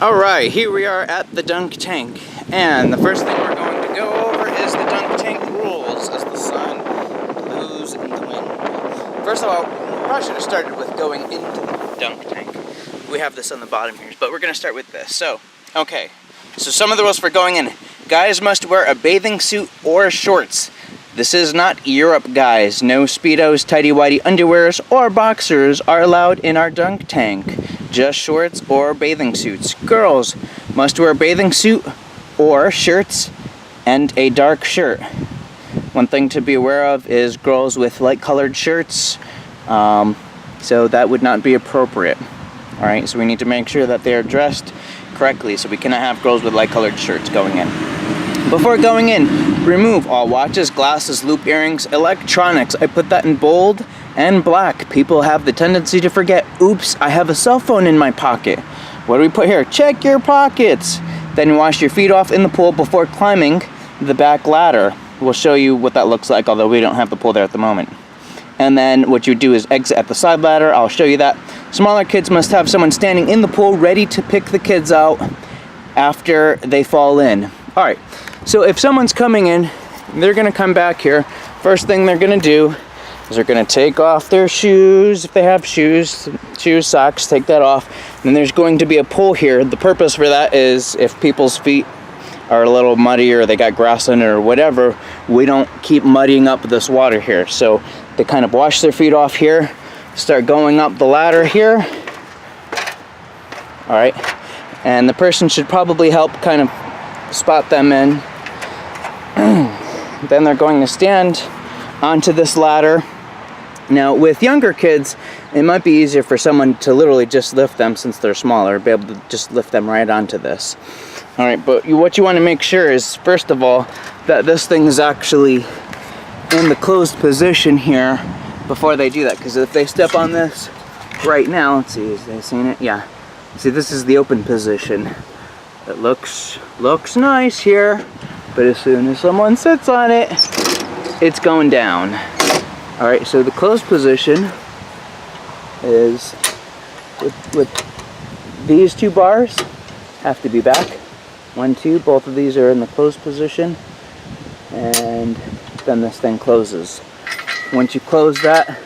Alright, here we are at the dunk tank, and the first thing we're going to go over is the dunk tank rules as the sun blows in the wind. First of all, we probably should have started with going into the dunk tank. We have this on the bottom here, but we're going to start with this. So some of the rules for going in. Guys must wear a bathing suit or shorts. This is not Europe, guys. No Speedos, tighty-whitey underwears, or boxers are allowed in our dunk tank. Just shorts or bathing suits. Girls must wear a bathing suit or shirts and a dark shirt. One thing to be aware of is girls with light colored shirts, so that would not be appropriate. Alright, so we need to make sure that they are dressed correctly, so we cannot have girls with light colored shirts going in. Before going in, remove all watches, glasses, loop earrings, electronics. I put that in bold and black. People have the tendency to forget, oops, I have a cell phone in my pocket. What do we put here? Check your pockets. Then wash your feet off in the pool before climbing the back ladder. We'll show you what that looks like, although we don't have the pool there at the moment. And then what you do is exit at the side ladder. I'll show you that. Smaller kids must have someone standing in the pool ready to pick the kids out after they fall in. Alright, so if someone's coming in, they're going to come back here. First thing they're going to do is they're going to take off their shoes, if they have shoes, socks, take that off. And then there's going to be a pool here. The purpose for that is if people's feet are a little muddy or they got grass in it or whatever, we don't keep muddying up this water here. So they kind of wash their feet off here, start going up the ladder here. All right, and the person should probably help kind of spot them in. Then they're going to stand onto this ladder. Now with younger kids, it might be easier for someone to literally just lift them since they're smaller, be able to just lift them right onto this. All right, but what you want to make sure is, first of all, that this thing is actually in the closed position here before they do that, because if they step on this right now, let's see, is they seen it? Yeah. See, this is the open position. It looks nice here, but as soon as someone sits on it, it's going down. All right, so the closed position is with these two bars have to be back. 1, 2, both of these are in the closed position, and then this thing closes. Once you close that,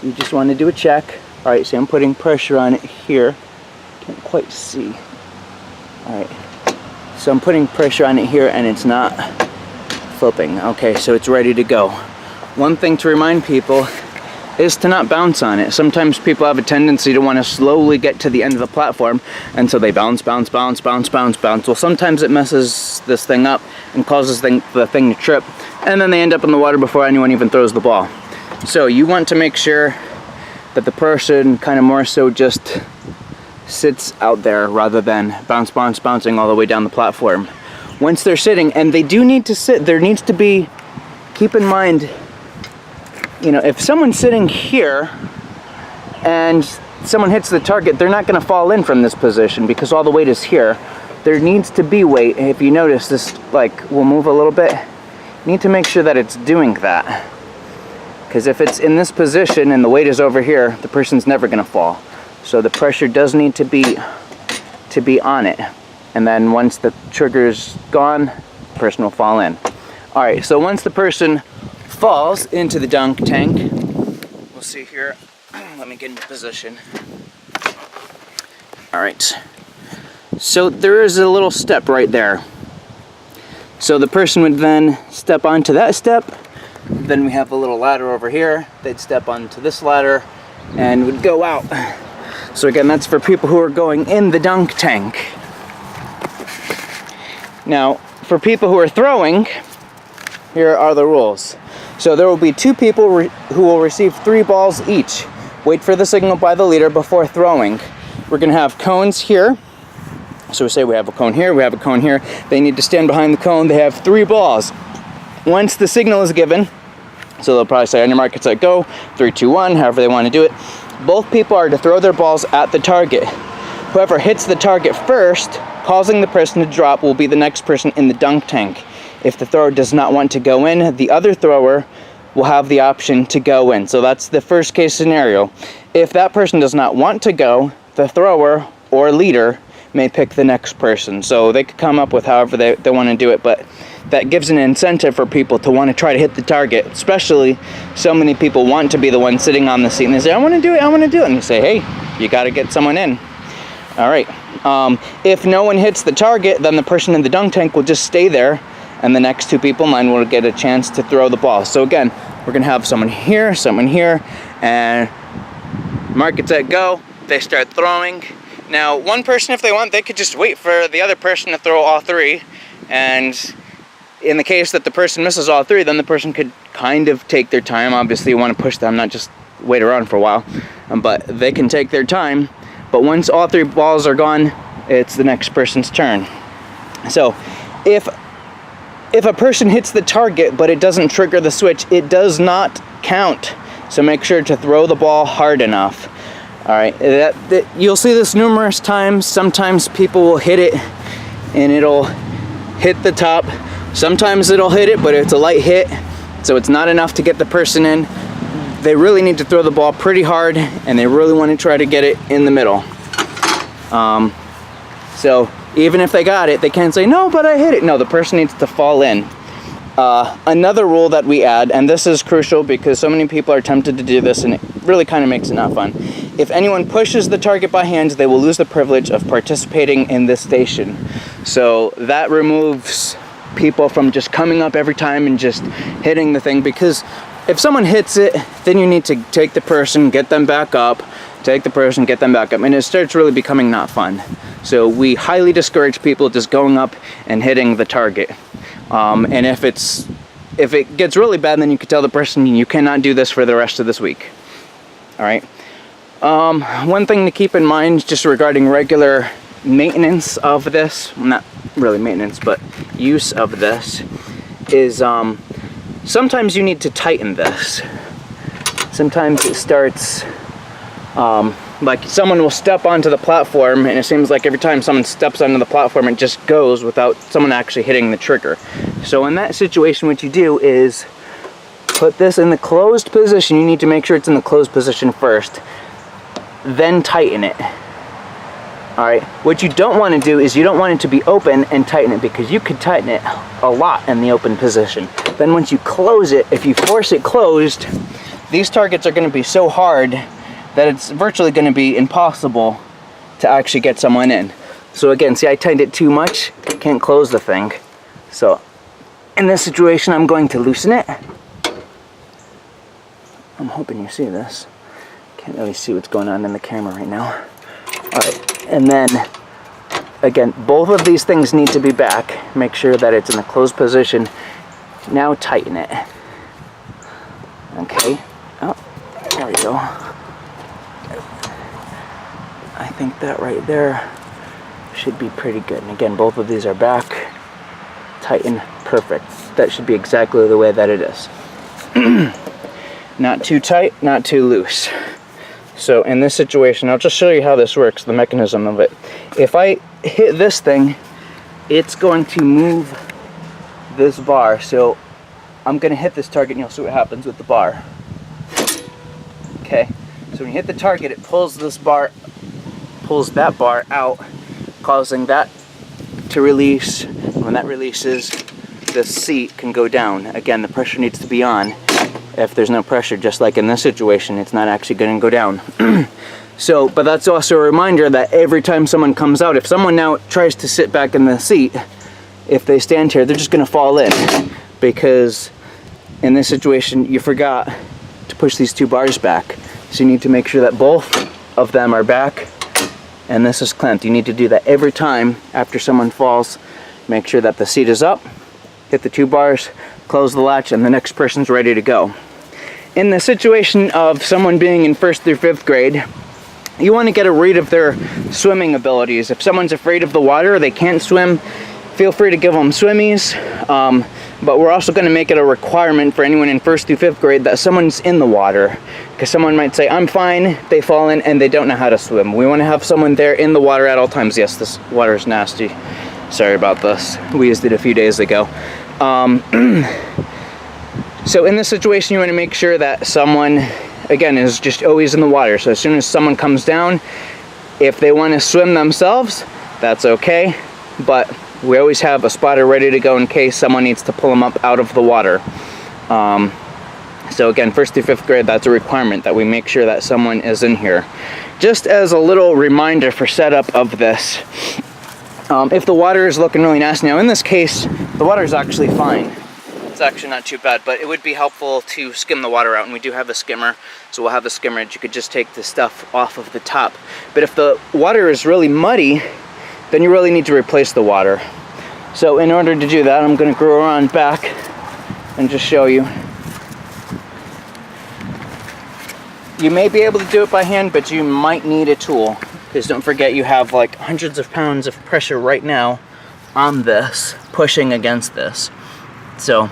you just want to do a check. All right, so I'm putting pressure on it here. Can't quite see. All right, so I'm putting pressure on it here, and it's not flipping. Okay, so it's ready to go. One thing to remind people is to not bounce on it. Sometimes people have a tendency to want to slowly get to the end of the platform, and so they bounce. Well, sometimes it messes this thing up and causes the thing to trip, and then they end up in the water before anyone even throws the ball. So you want to make sure that the person kind of more so just sits out there rather than bouncing all the way down the platform. Once they're sitting, and they do need to sit, there needs to be, keep in mind, you know, if someone's sitting here and someone hits the target, they're not going to fall in from this position because all the weight is here. There needs to be weight. If you notice, this will move a little bit. You need to make sure that it's doing that, because if it's in this position and the weight is over here, the person's never going to fall. So the pressure does need to be on it, and then once the trigger's gone, the person will fall in. All right, so once the person falls into the dunk tank, we'll see here. Let me get into position. All right, so there is a little step right there. So the person would then step onto that step. Then we have a little ladder over here. They'd step onto this ladder and would go out. So again, that's for people who are going in the dunk tank. Now, for people who are throwing, here are the rules. So there will be 2 people who will receive 3 balls each. Wait for the signal by the leader before throwing. We're going to have cones here. So we say we have a cone here, we have a cone here. They need to stand behind the cone. They have 3 balls. Once the signal is given, so they'll probably say on your mark, get set, go, 3, 2, 1, however they want to do it. Both people are to throw their balls at the target. Whoever hits the target first, causing the person to drop, will be the next person in the dunk tank. If the thrower does not want to go in, the other thrower will have the option to go in. So that's the first case scenario. If that person does not want to go, the thrower or leader may pick the next person. So they could come up with however they want to do it, but that gives an incentive for people to want to try to hit the target, especially so many people want to be the one sitting on the seat, and they say, I want to do it, and you say, hey, you got to get someone in. All right. If no one hits the target, then the person in the dunk tank will just stay there, and the next two people in line will get a chance to throw the ball. So again, we're going to have someone here, and mark it, set, go. They start throwing. Now, one person, if they want, they could just wait for the other person to throw all three, and in the case that the person misses all three, then the person could kind of take their time. Obviously, you want to push them, not just wait around for a while, but they can take their time. But once all three balls are gone, it's the next person's turn. So if a person hits the target but it doesn't trigger the switch, it does not count. So make sure to throw the ball hard enough. All right, you'll see this numerous times. Sometimes people will hit it and it'll hit the top. Sometimes it'll hit it, but it's a light hit, so it's not enough to get the person in. They really need to throw the ball pretty hard, and they really want to try to get it in the middle. So even if they got it, they can't say, no, but I hit it. No, the person needs to fall in. Another rule that we add, and this is crucial because so many people are tempted to do this, and it really kind of makes it not fun. If anyone pushes the target by hand, they will lose the privilege of participating in this station. So that removes people from just coming up every time and just hitting the thing, because if someone hits it, then you need to take the person, get them back up, take the person, get them back up, and it starts really becoming not fun. So we highly discourage people just going up and hitting the target. And if it gets really bad, then you can tell the person you cannot do this for the rest of this week. All right. One thing to keep in mind just regarding regular maintenance of this, not really maintenance, but use of this, is sometimes you need to tighten this. Sometimes it starts like someone will step onto the platform, and it seems like every time someone steps onto the platform, it just goes without someone actually hitting the trigger. So in that situation, what you do is put this in the closed position. You need to make sure it's in the closed position first, then tighten it. All right, what you don't want to do is you don't want it to be open and tighten it, because you could tighten it a lot in the open position. Then once you close it, if you force it closed, these targets are going to be so hard that it's virtually going to be impossible to actually get someone in. So again, see, I tightened it too much, can't close the thing. So in this situation, I'm going to loosen it. I'm hoping you see this. Can't really see what's going on in the camera right now. All right, and then again, both of these things need to be back. Make sure that it's in the closed position. Now tighten it. Okay, oh, there we go. I think that right there should be pretty good. And again, both of these are back. Tighten, perfect. That should be exactly the way that it is. Not too tight, not too loose. So in this situation, I'll just show you how this works, the mechanism of it. If I hit this thing, it's going to move this bar. So I'm going to hit this target, and you'll see what happens with the bar. Okay, so when you hit the target, it pulls this bar, pulls that bar out, causing that to release. When that releases, the seat can go down. Again, the pressure needs to be on. If there's no pressure, just like in this situation, it's not actually going to go down. So, but that's also a reminder that every time someone comes out, if someone now tries to sit back in the seat, if they stand here, they're just going to fall in, because in this situation, you forgot to push these two bars back. So you need to make sure that both of them are back, and this is clamped. You need to do that every time after someone falls. Make sure that the seat is up, hit the two bars, close the latch, and the next person's ready to go. In the situation of someone being in 1st through 5th grade, you want to get a read of their swimming abilities. If someone's afraid of the water, they can't swim, feel free to give them swimmies. But we're also going to make it a requirement for anyone in 1st through 5th grade that someone's in the water. Because someone might say, I'm fine, they fall in, and they don't know how to swim. We want to have someone there in the water at all times. Yes, this water is nasty. Sorry about this. We used it a few days ago. So in this situation, you want to make sure that someone, again, is just always in the water. So as soon as someone comes down, if they want to swim themselves, that's okay. But we always have a spotter ready to go in case someone needs to pull them up out of the water. So again, 1st through 5th grade, that's a requirement that we make sure that someone is in here. Just as a little reminder for setup of this, if the water is looking really nasty, now in this case, the water is actually fine. It's actually not too bad, but it would be helpful to skim the water out, and we do have a skimmer, so we'll have a skimmer that you could just take the stuff off of the top. But if the water is really muddy, then you really need to replace the water. So in order to do that, I'm going to go around back and just show you. You may be able to do it by hand, but you might need a tool, because don't forget you have like hundreds of pounds of pressure right now on this, pushing against this. So,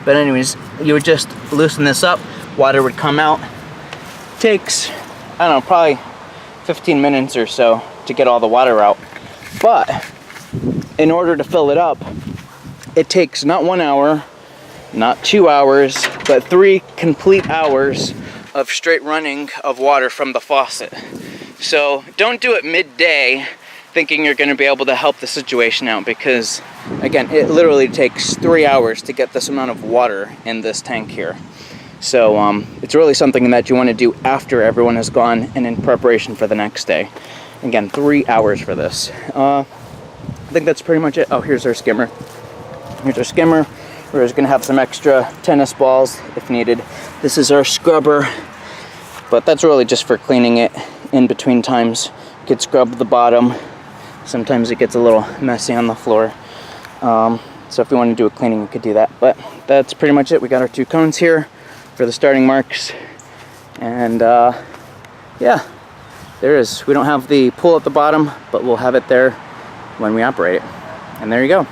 but anyways, you would just loosen this up, water would come out. Takes, I don't know, probably 15 minutes or so to get all the water out. But in order to fill it up, it takes not 1 hour, not 2 hours, but 3 complete hours of straight running of water from the faucet. So don't do it midday thinking you're going to be able to help the situation out, because again, it literally takes 3 hours to get this amount of water in this tank here. So it's really something that you want to do after everyone has gone and in preparation for the next day. Again, 3 hours for this. I think that's pretty much it. Oh, here's our skimmer. Here's our skimmer. We're just going to have some extra tennis balls if needed. This is our scrubber, but that's really just for cleaning it in between times. You could scrub the bottom. Sometimes it gets a little messy on the floor. So if you want to do a cleaning, you could do that. But that's pretty much it. We got our 2 cones here for the starting marks. And yeah, there is. We don't have the pool at the bottom, but we'll have it there when we operate it. And there you go.